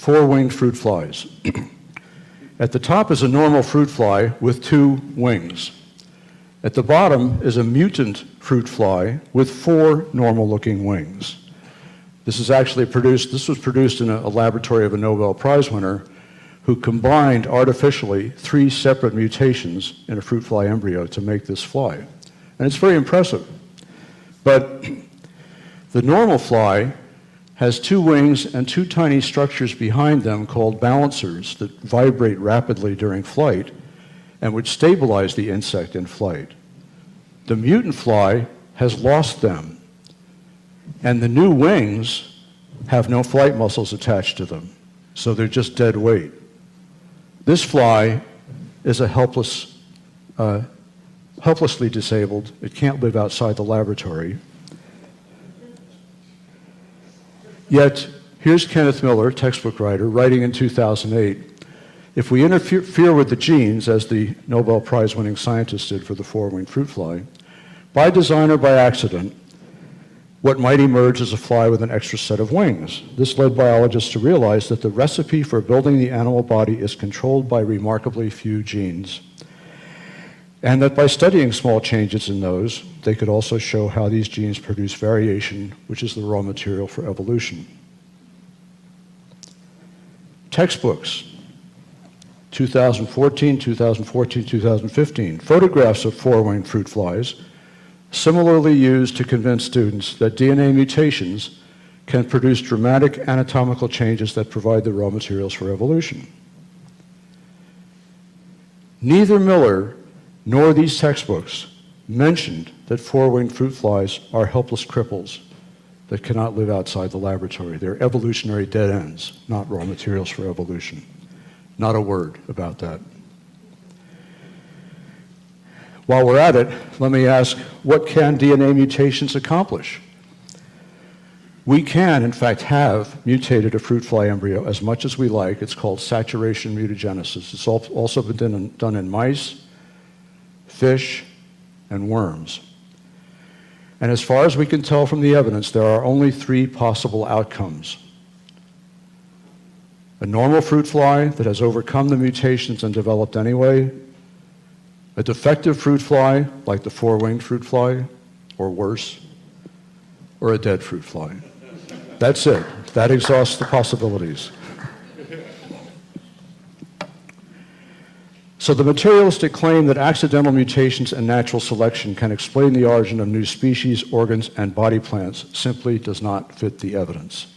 four-winged fruit flies. At the top is a normal fruit fly with 2 wings. At the bottom is a mutant fruit fly with 4 normal-looking wings. This was produced in a laboratory of a Nobel Prize winner who combined artificially 3 separate mutations in a fruit fly embryo to make this fly. And it's very impressive. But the normal fly has 2 wings and 2 tiny structures behind them called balancers that vibrate rapidly during flight and which stabilize the insect in flight. The mutant fly has lost them, and the new wings have no flight muscles attached to them, so they're just dead weight. This fly is a helplessly disabled. It can't live outside the laboratory. Yet, here's Kenneth Miller, textbook writer, writing in 2008, if we interfere with the genes, as the Nobel Prize-winning scientists did for the four-winged fruit fly, by design or by accident, what might emerge is a fly with an extra set of wings. This led biologists to realize that the recipe for building the animal body is controlled by remarkably few genes, and that by studying small changes in those, they could also show how these genes produce variation, which is the raw material for evolution. Textbooks, 2014, 2015, photographs of four-winged fruit flies, similarly used to convince students that DNA mutations can produce dramatic anatomical changes that provide the raw materials for evolution. Neither Miller nor these textbooks mentioned that four-winged fruit flies are helpless cripples that cannot live outside the laboratory. They're evolutionary dead ends, not raw materials for evolution. Not a word about that. While we're at it, let me ask, what can DNA mutations accomplish? We can, in fact, have mutated a fruit fly embryo as much as we like. It's called saturation mutagenesis. It's also been done in mice, fish, and worms. And as far as we can tell from the evidence, there are only 3 possible outcomes. A normal fruit fly that has overcome the mutations and developed anyway, a defective fruit fly, like the four-winged fruit fly, or worse, or a dead fruit fly. That's it. That exhausts the possibilities. So the materialistic claim that accidental mutations and natural selection can explain the origin of new species, organs, and body plants simply does not fit the evidence.